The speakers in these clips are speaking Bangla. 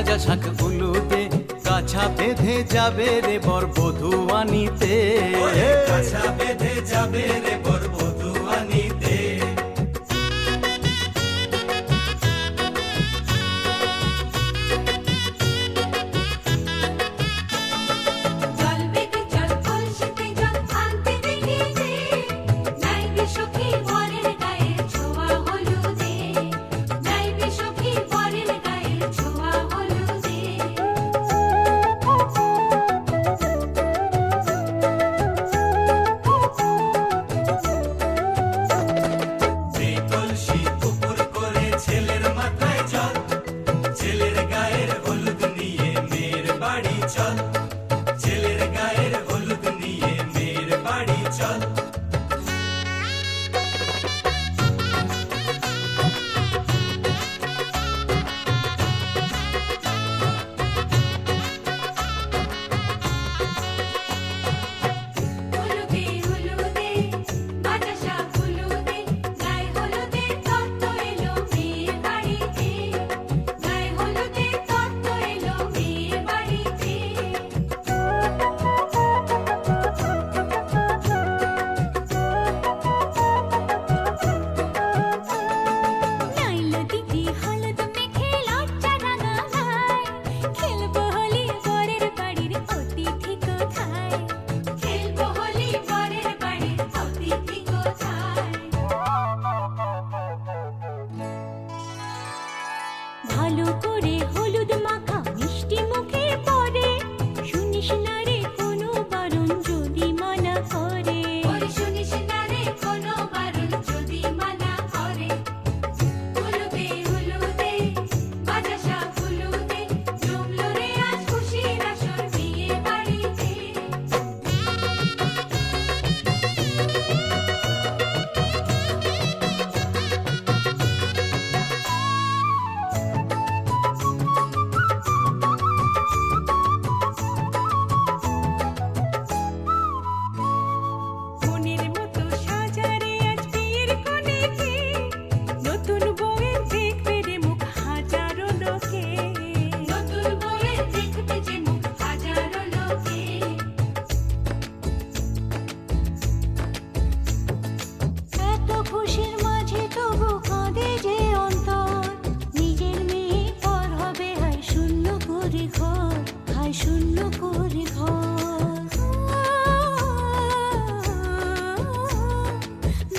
ভাজা শাক উলুতে কাছা বেঁধে যাবে রে বর বধূ আনিতে, কাছা বেঁধে যাবে রে বর বধূ আনিতে। ভালো করে হলুদ মাখা মিষ্টি মুখে পড়ে, শুনিস না রে কোনো বারণ যদি মানা করে, শুনিস না রে কোনো বারণ যদি মানা করে। হলুদে হলুদে ভাজা শাক হলুদে জমলো রে আজ খুশির আসর বিয়ে বাড়িতে। শূন্য করে ঘর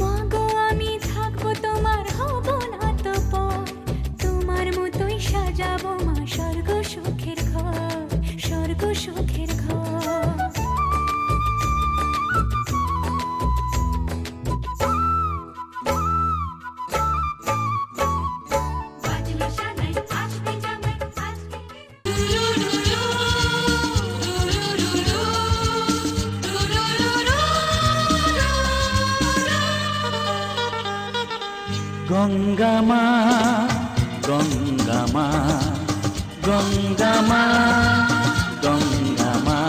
মাগো আমি থাকবো তোমার হব না তো পর, তোমার মতোই সাজাবো মা স্বর্গ সুখের ঘর, স্বর্গ সুখের ঘর। গঙ্গা মা গঙ্গা মা গঙ্গা মা গঙ্গা মা,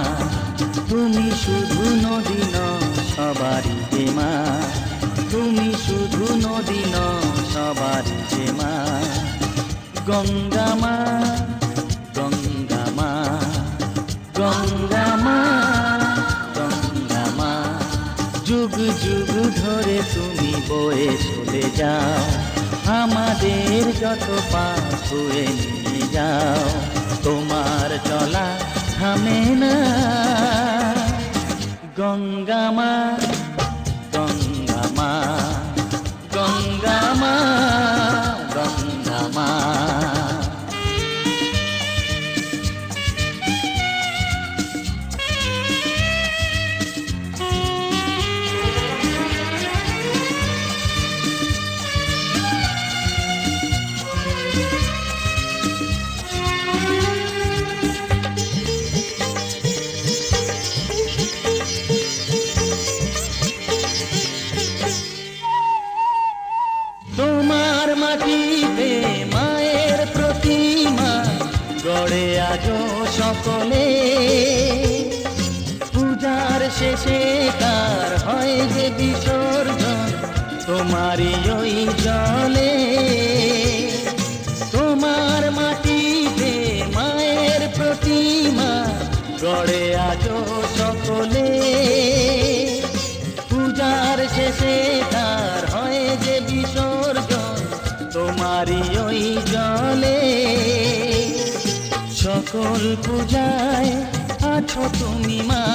তুমি শুধু নদী নও সবারই যে মা, তুমি শুধু নদী নও সবারই যে মা। গঙ্গা মা গঙ্গা মা গঙ্গা মা গঙ্গা মা, যুগ যুগ ধরে তুমি বয়ে চলে যাও, আমাদের যত পাপ ধুয়ে নিয়ে যাও, তোমার চলা থামে না। গঙ্গা মা গঙ্গা মা গঙ্গা মা গঙ্গা মা। তোমার মাটিতে মায়ের প্রতিমা গড়ে আজো সকলে, পূজার শেষে তার হয় যে বিসর্জন তোমারই ওই জলে। তোমার মাটিতে মা গড়ে আজো সকলে পূজার শেষে তার হয় যে বিসর্জন তোমারই ওই জলে সকল পূজায় আছো তুমি মা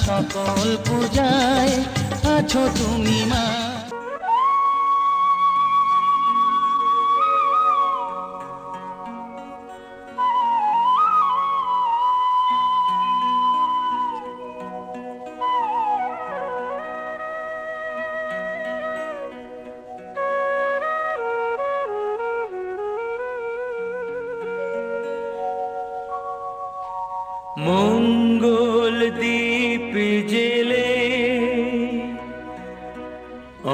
সকল পূজায় আছো তুমি মা মঙ্গল দীপ জেলে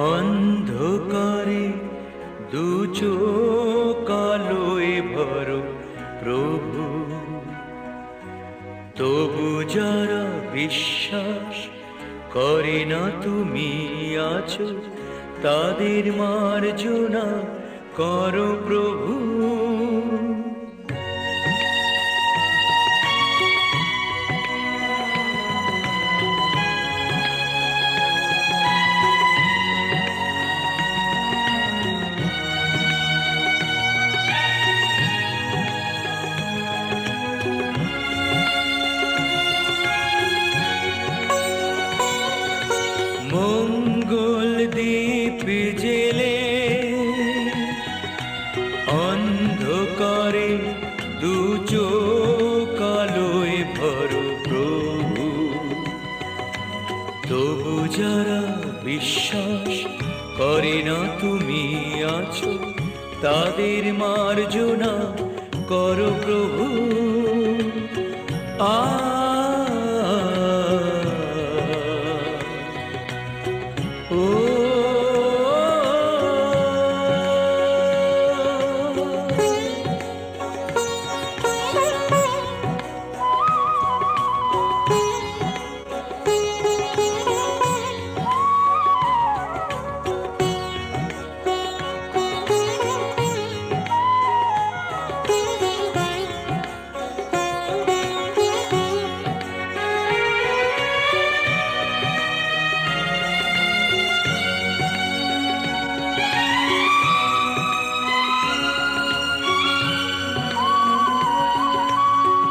অন্ধকারে দু চোখ আলোয় ভরো প্রভু তবু যারা বিশ্বাস করে না তুমি আছো তাদের মার্জনা করো প্রভু মঙ্গল দীপ জেলে অন্ধকারে দু চোখ আলোয় ভরো প্রভু তবু যারা বিশ্বাস করে না তুমি আছো তাদের মার্জনা করো প্রভু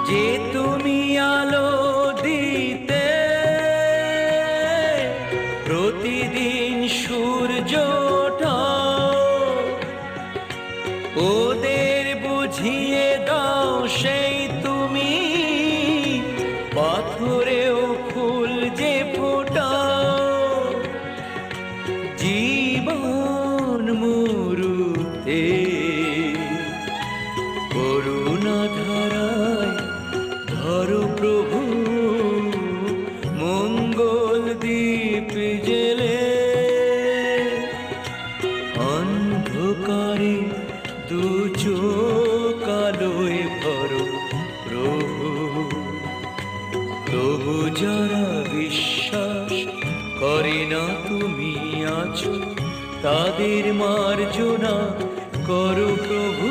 যে তুমি আলো দিতে প্রতিদিন সূর্য ওঠাও ওদের বুঝিয়ে দাও সেই তুমি পাথরেও ফুল যে ফোটাও জীবন মরুতে করুণা ধারায় ধরো প্রভু মঙ্গল দীপ জেলে অন্ধকারে দু চোখ আলোয় ভরো প্রভু তবু যারা বিশ্বাস করে না তুমি আছো তাদের মার্জনা করো প্রভু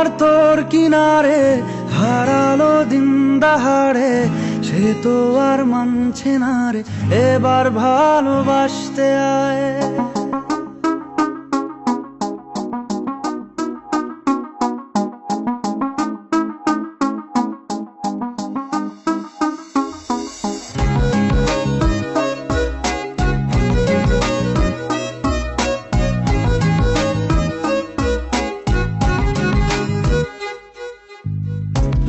আমার তোর কিনারে হারালো দিন দাহাড়ে, সে তো আর মানছে না রে, এবার ভালোবাসতে আয়।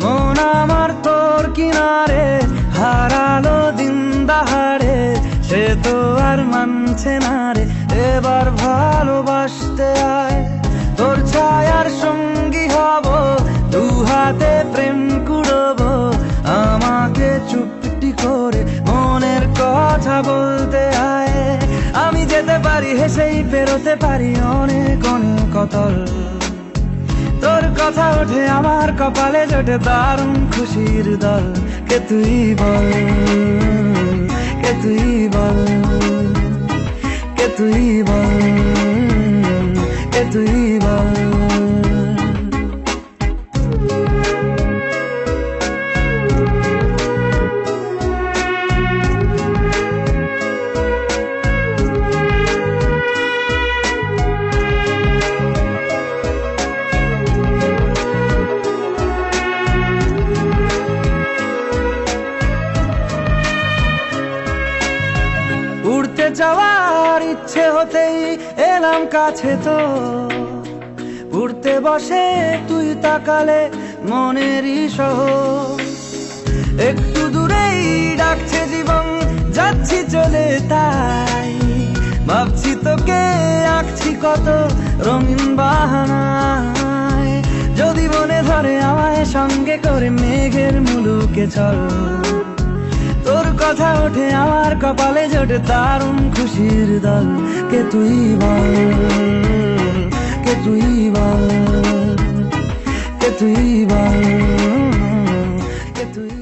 মন আমার তোর কিনারে হারালো দিন দাহাড়ে, সে তো আর মানছে না রে, এবার ভালোবাসতে আয়। তোর ছায়ার সঙ্গী হব, দু হাতে প্রেম কুড়বো, আমাকে চুপটি করে মনের কথা বলতে আয়। আমি যেতে পারি হেসেই পেরোতে পারি অনেক অনেক অতল, তোর কথা ওঠে আমার কপালে জোটে দারুণ খুশির দল। কে তুই বল, কে তুই বল, কে তুই বল, কে তুই বল। উড়তে যাওয়ার ইচ্ছে হতেই এলাম কাছে তো, উড়তে বসে তুই তাকালে মনেরই শহর। একটু দূরেই ডাকছে জীবন, যাচ্ছি চলে তাই ভাবছি তোকে আঁকছি কত রঙিন বাহানায়। যদি মনে ধরে আমায় সঙ্গে করে মেঘের মুলুকে চল, তোর কথা ওঠে আমার কপালে জোটে দারুণ খুশির দল। কে তুই বল, কে তুই বল, কে তুই বল, কে তুই।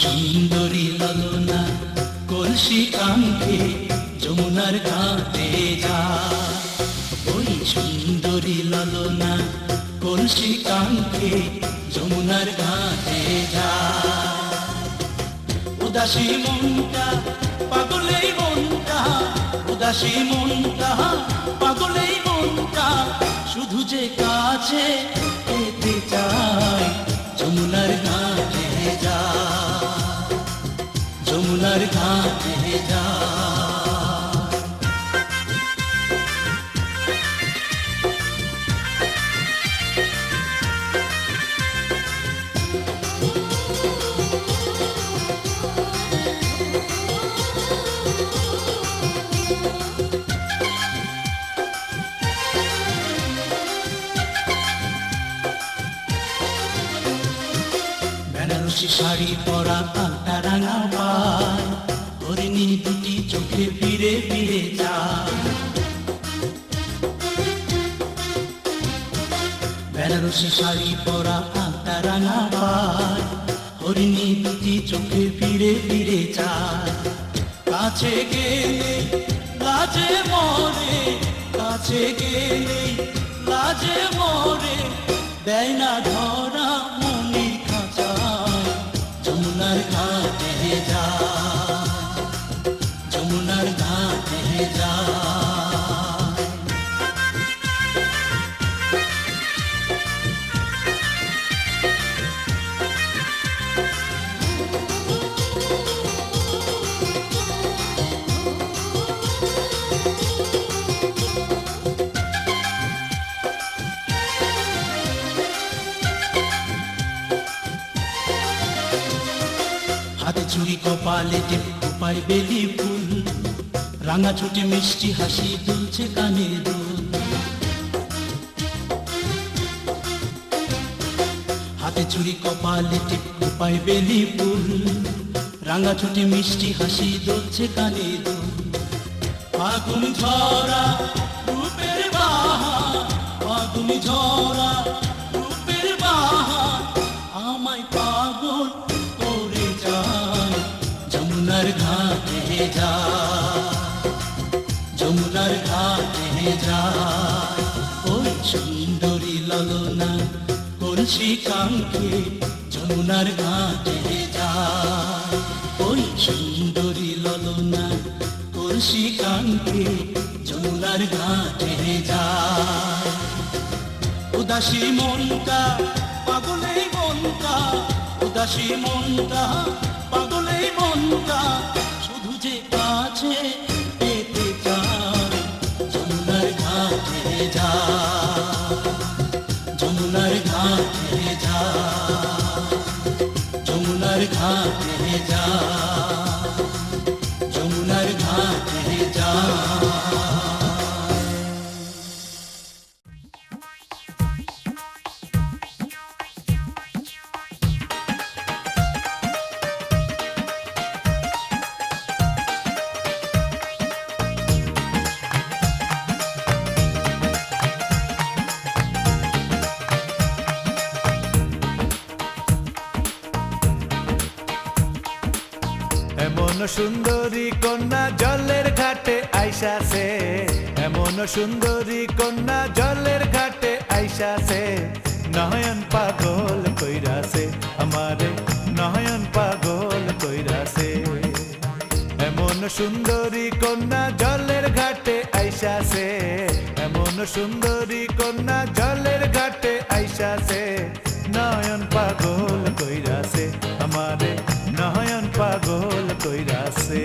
সুন্দরী ললনা কলসি কাঙ্ক্ষে যমুনার ঘাটে যা, ওই সুন্দরী ললনা কলসি কাঙ্ক্ষে যমুনার ঘাটে যা। উদাসী মনটা পাগলেই মনটা, উদাসী মনটা পাগলেই মনটা, শুধু যে কাছে পেতে চায় যমুনার ঘাটে যা, যমুনার ঘাটে যা। বেনারসি শাড়ি পরা আলতা রাঙা পায়, হরিণী দুটি চোখে ফিরে ফিরে যায়। বেনারসি শাড়ি পরা আলতা রাঙা পায়, হরিণী দুটি চোখে ফিরে ফিরে যায়। কাছে গেলে লাজে মরে, কাছে গেলে লাজে মরে, দেয় না ধরা মনির খাঁচায় যমুনার ঘাটে যা, যমুনার ঘাটে যা। হাতে চুরি কপালে টিপাই বেলি ফুল, রাঙা ছুটি মিষ্টি হাসি দুলছে কানের দুল। হাতে চুরি কপালে টিপ পায় বেলি ফুল রাঙা ছুটি মিষ্টি হাসি দোলছে কানে দুল ফাগুন ঝরা রূপের বাহার ফাগুন ঝরা রূপের বাহার আমায় পাগল করে যায় যমুনার ঘাটে যায় যমুনার ঘাটে যায় ওই সুন্দরী ললনা কলসি কাঙ্ক্ষে যমুনার ঘাটে যায় ওই সুন্দরী ললনা কলসি কাঙ্ক্ষে যমুনার ঘাটে যায় উদাসী মনটা পাগলে মনটা উদাসী মনটা পাগলে মনটা শুধু যে কাছে পেতে চায় যমুনার ঘাটে যায় যমুনার ঘাটে যায় যমুনার ঘাটে যায় যমুনার ঘাটে যায় এমন সুন্দরী কন্যা জলের ঘাটে আইসাছে এমন সুন্দরী কন্যা জলের ঘাটে আইসাছে নয়ন পাগল কইরাছে আমারে নয়ন পাগল কইরাছে এমন সুন্দরী কন্যা জলের ঘাটে আইসাছে এমন সুন্দরী কন্যা জলের ঘাটে আইসাছে নয়ন পাগল কইরাছে আমারে নয়ন পাগল কইরাছে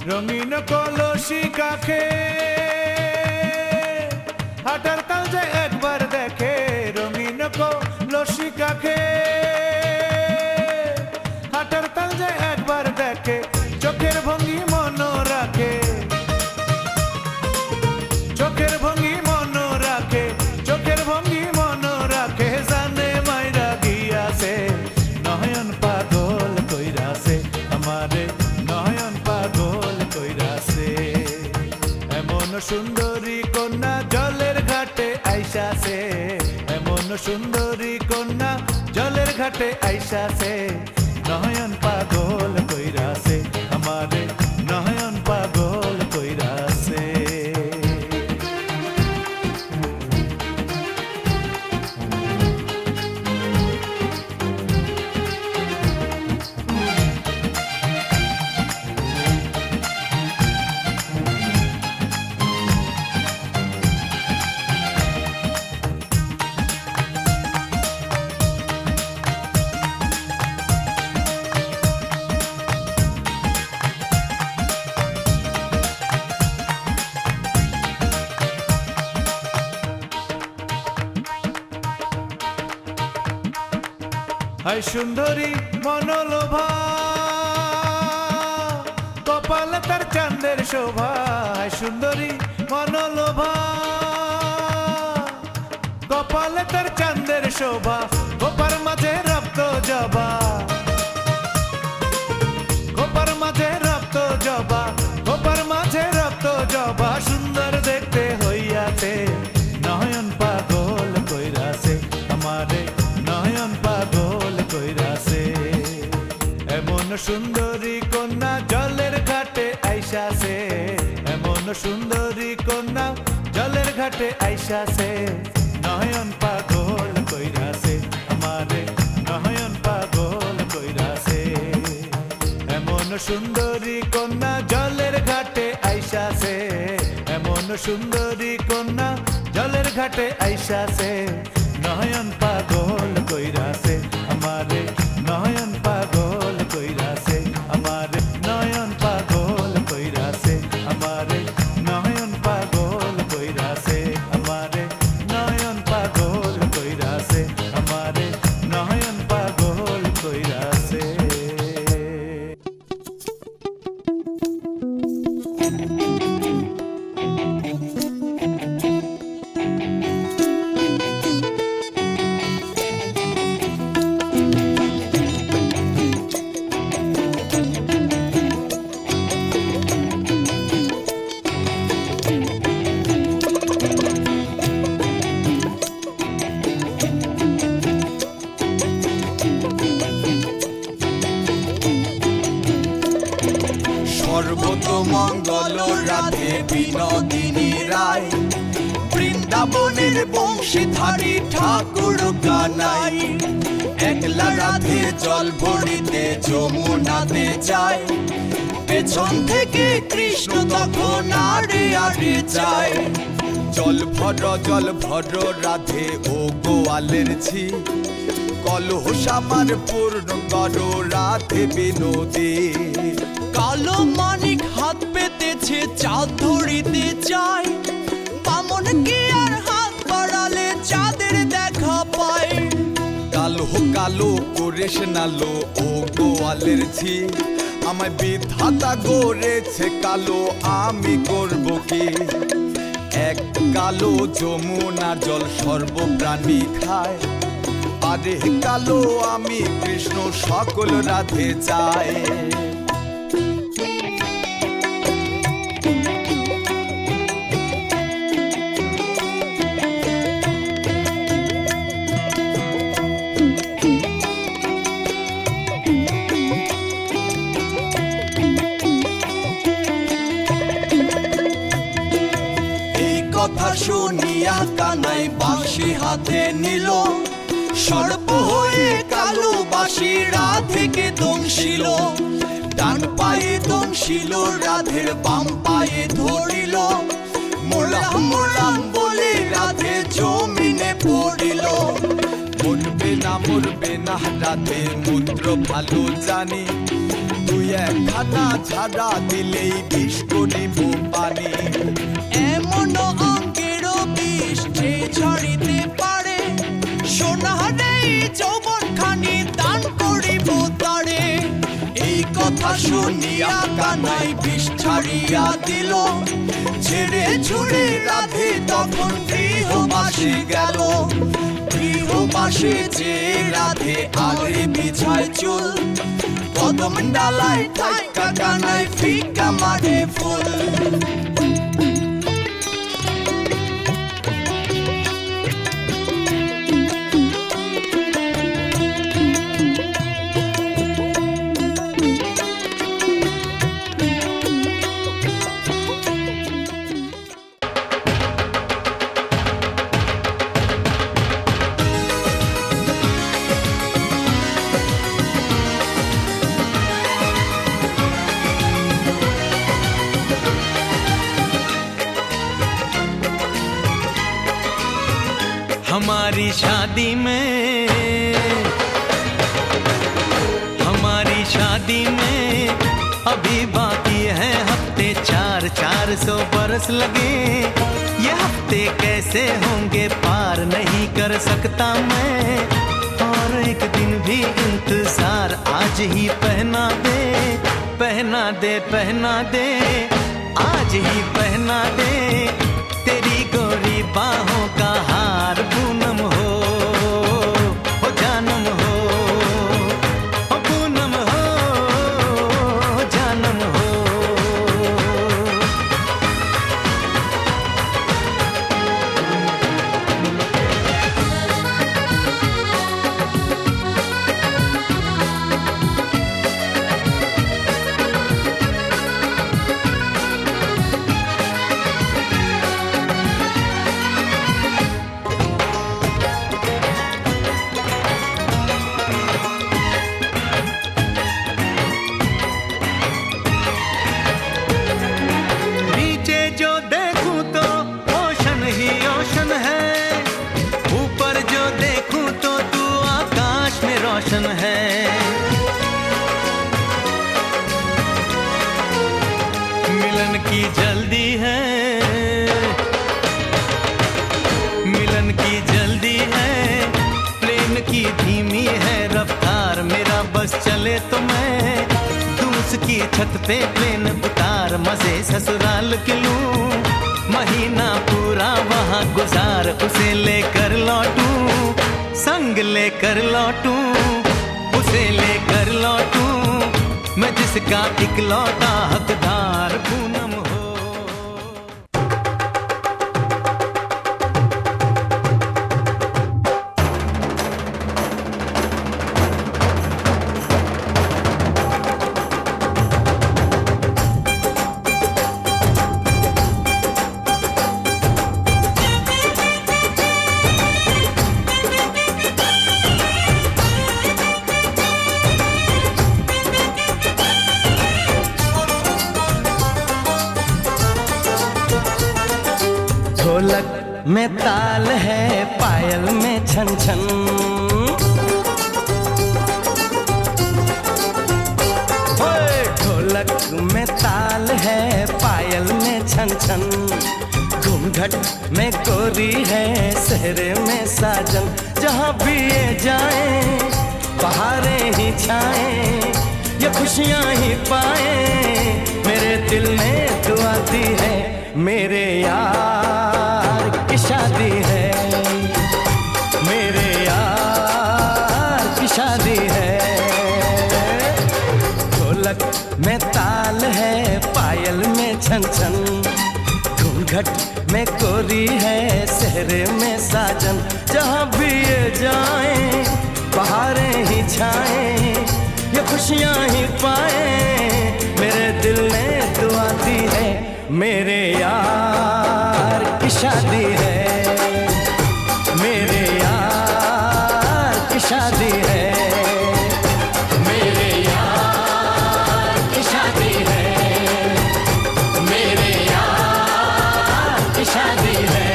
রঙিন কলসি কাখে হাটার কাল যে একবার দেখে রঙিন কলসি কাখে হাটার কাল যে একবার দেখে চোখের ভঙ্গি মন রাখে চোখের ভঙ্গি মন রাখে চোখের ভঙ্গি মন রাখে জানে মাইরা গিয়াছে নয়ন পাগল কইরাছে আমারে নয়ন পাগল কইরাছে এমন সুন্দরী কন্যা জলের ঘাটে আইসাছে এমন সুন্দরী কন্যা জলের ঘাটে আইসাছে নয়ন পাগল কইরাছে আমারে নয়ন পাগল কইরাছে হায় সুন্দরী মনোলোভা কপালে তার চাঁদের শোভা হায় সুন্দরী মনোলোভা কপালে তার চাঁদের শোভা গোপার মাঝে রক্ত জবা গোপার মাঝে রক্ত জবা গোপার মাঝে রক্ত জবা সুন্দর দেখতে হইয়াছে নয়ন পাগল কইরাছে আমারে নয়ন পাগল কইরাছে এমন সুন্দরী কন্যা জলের ঘাটে আইসাছে এমন সুন্দরী কন্যা জলের ঘাটে আইসাছে নয়ন পাগল কইরাছে আমারে নয়ন পাগল কইরাছে এমন সুন্দরী কন্যা জলের ঘাটে আইসাছে সুন্দরী কন্যা জলের ঘাটে আইসাছে নয়ন পাগল কইরাছে আমারে নয়ন পাগল কইরাছে আমারে নয়ন পাগল কইরাছে আমারে নয়ন পাগল কইরাছে আমারে নয়ন পাগল কইরাছে আমারে নয়ন পাগল কইরাছে। সর্বতমঙ্গল রাধে বিনোদিনী রায় বৃন্দাবনের বংশীধারী ঠাকুর কানাই একলা রাধে জল ভরিতে যমুনাতে যায় পেছন থেকে কৃষ্ণ তখন আরে আরে যায় জল ভর রাধে ও গোয়ালের ঝি কলহ সামার পূর্ণ করো রাধে বিনোদী কালো মানিক হাত পেতেছে চাঁদ ধরিতে চায় বামন কি আর হাত বাড়ালে চাঁদের দেখা পায় কালো কালো করে শোনালো ও গোয়ালের ঝি আমায় বিধাতা গড়েছে কালো আমি করব কি এক কালো যমুনার জল সর্বপ্রাণী খায় আরে কালো আমি কৃষ্ণ সকল রাধে চাই কথা শুনিয়া কানাই বাঁশি হাতে নিল সর্প হয়ে কালো বাঁশি রাধেকে দংশিল ডান পায়ে দংশিল রাধের বাম পায়ে ধরিল মোলাম মোলাম বলে রাধে জমিনে পড়িল মরবে না রাধে মন্ত্র ভালো জানি তুই একখানা ঝাড়া দিলেই বিষ করিব পানি এমন অঙ্কের বিষ যে ঝরিতে পারে সোনারে যৌবন খানি দান করিব তারে এই কথা শুনিয়া কানাই বিষ ছাড়িয়া দিল ছেড়ে ছুড়ে রাধে তখন গৃহবাসে গেল গৃহবাসে যে রাধে আগে বিছায় চুল কদম ডালায় ঠাইকা কানাই ফিকা মারে ফুল हमारी शादी में अभी बाकी है हफ्ते 400 बरस लगे ये हफ्ते कैसे होंगे पार नहीं कर सकता मैं और एक दिन भी इंतजार आज ही पहना दे आज ही पहना दे तेरी गोरी बाहों का हार पूनम हो जानम हो पूनम हो जानम हो की छत पे प्लेन उतार, मजे ससुराल के लूं, महीना पूरा वहाँ गुजार, उसे लेकर लौटूं, संग लेकर लौटूं, उसे लेकर लौटूं, मैं जिसका इकलौता हकदार पूनम हो। ढोलक में ताल है, पायल में छन छन, ओए ढोलक में ताल है, पायल में छन छन, घूंघट में गोरी है, सहरे में साजन, जहाँ भी ये जाए बहारें ही छाए, ये खुशियाँ ही पाए, मेरे दिल में दुआ दी है, मेरे यार की शादी है, मेरे यार की शादी है। ढोलक में ताल है, पायल में छन छन, घूंघट में कोरी है, सहरे में साजन, जहाँ भी ये जाए बहारें ही छाए, ये खुशियाँ ही पाए, मेरे दिल ने दुआ दी है, मेरे यार की शादी है, मेरे यार की शादी है, मेरे यार की शादी है, मेरे यार की शादी है।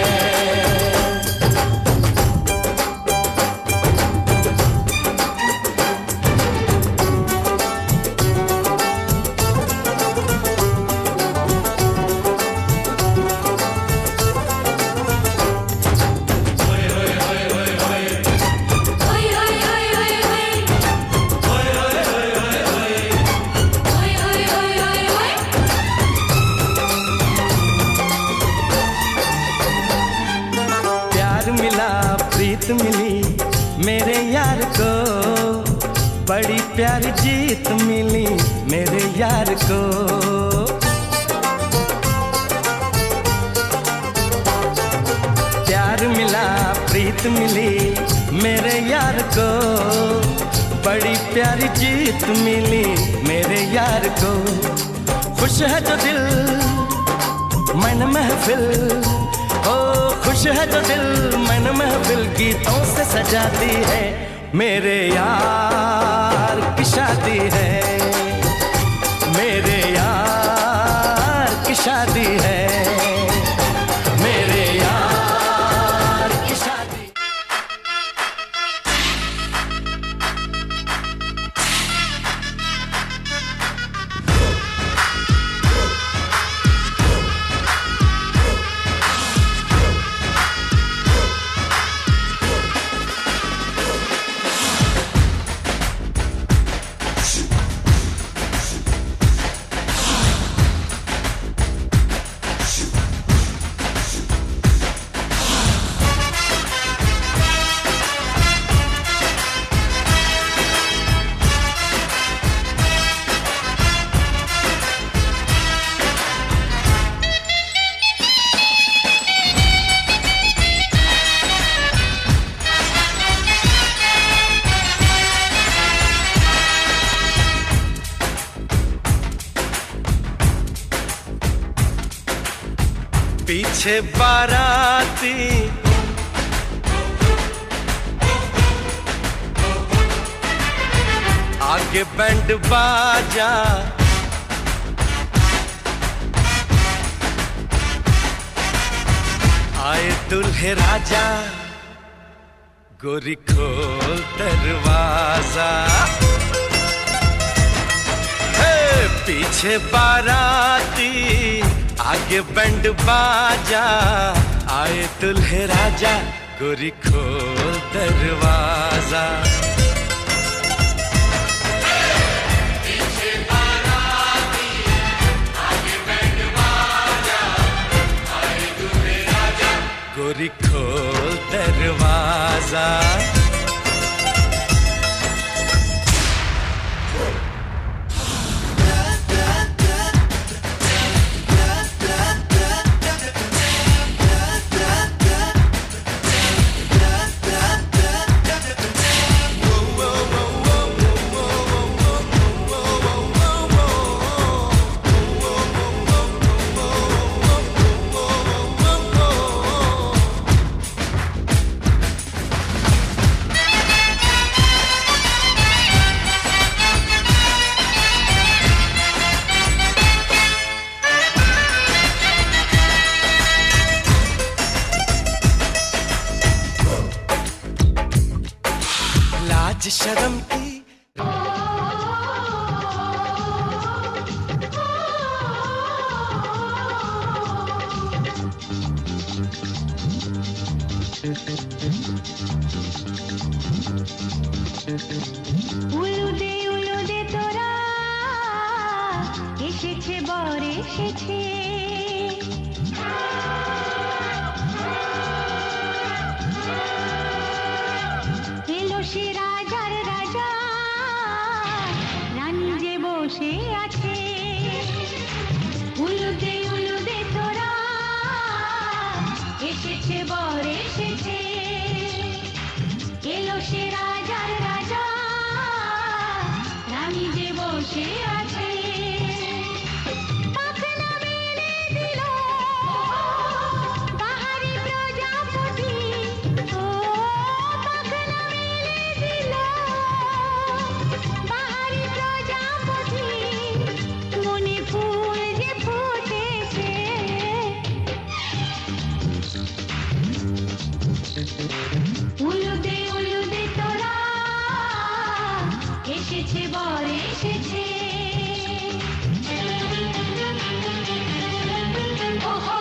प्रीत मिली मेरे यार को, बड़ी प्यारी जीत मिली मेरे यार को, प्यार मिला प्रीत मिली मेरे यार को, बड़ी प्यारी जीत मिली मेरे यार को, खुश है जो दिल मन महफिल, ओ खुश है जो दिल मन महफिल, गीतों से सजाती है, मेरे यार की शादी है, मेरे यार की शादी है, मेरे यार की शादी। पीछे बाराती आगे बैंड बाजा, आए दुल्हे राजा, गोरी खोल दरवाजा, पीछे बाराती आगे बैंड बाजा, आए दुल्हे राजा, गोरी खोल दरवाजा, पीछे बाराती गोरी खोल दरवाजा। लाज शर्म की উলুদে তোরা এসেছে বর এসেছে, এলো সে রাজার রাজা, রানী যে বসে আছে। উলুদে তোরা এসেছে বর এসেছে, এলো সে রাজার রাজা, রানী যে বসে আছে। পাখনা মেলে দিল বাহারি প্রজাপতি, ও পাখনা মেলে দিল বাহারি প্রজাপতি, মনে ফুল যে ফুটেছে। উলুদে তোরা এসেছে বর এসেছে। ওহো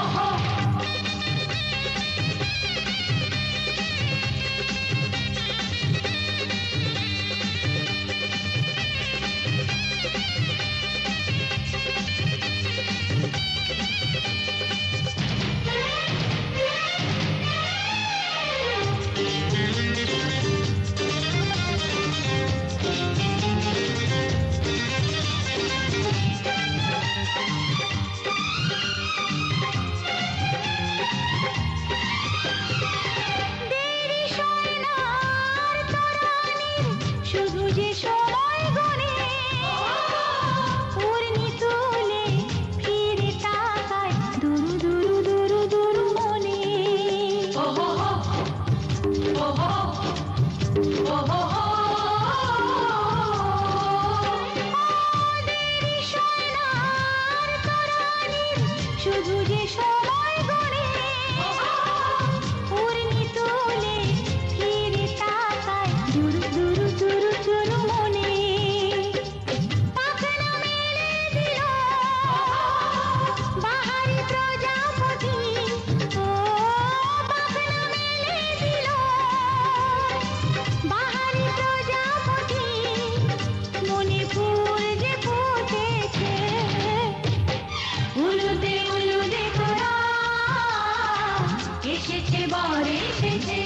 ওহো দেরি সয় না আর তরানির, শুধু যে সময় গুনে, পূর্ণি তুলে ফিরে তাকায় দুরু দুরু দুরু দুরু মনে। ওহো ওহো ওহো দেরি সয় না আর তরানির, শুধু যে সময় গুনে, পূর্ণি তুলে ফিরে তাকায় দুরু দুরু দুরু দুরু মনে। পাখনা মেলে দিল বাহারি প্রজাপতি, ও পাখনা মেলে দিল বাহারি প্রজাপতি, মনে ফুল যে ফুটেছে। উলুদে তোরা এসেছে বর এসেছে।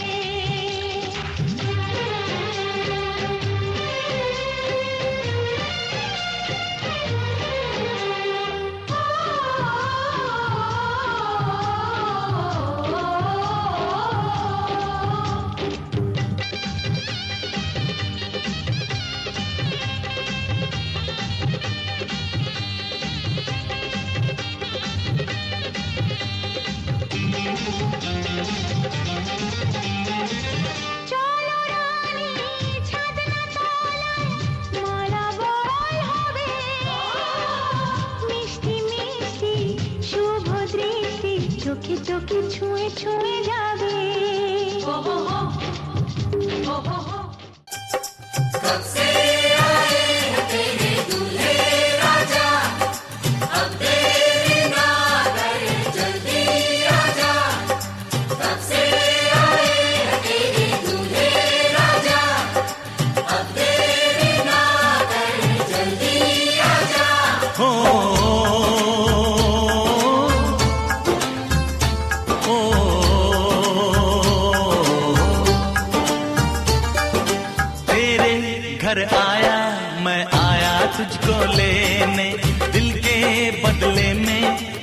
চলো রানী ছাদনা তলায়, মালা বড়াই হবে, মিষ্টি মিষ্টি শুভ দৃষ্টি চোখে চোখে ছুঁয়ে ছুঁয়ে যাবে। ওহো ওহো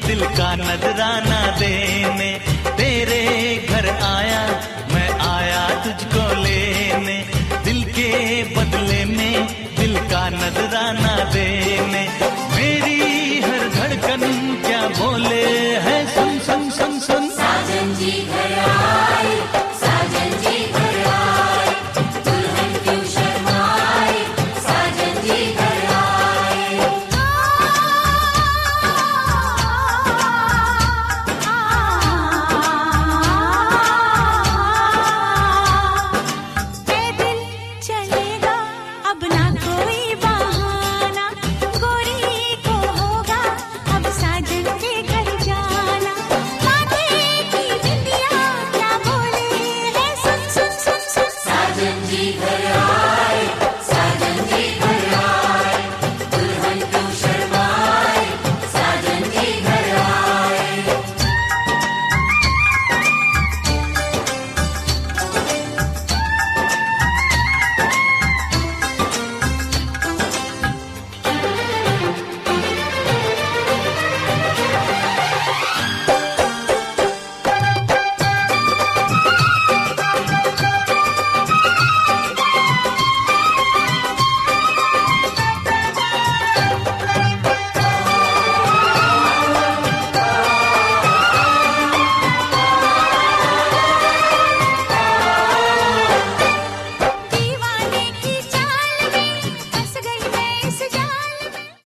दिल का नजराना देने। तेरे घर आया मैं आया तुझको लेने, दिल के बदले में दिल का नजराना देने। मेरी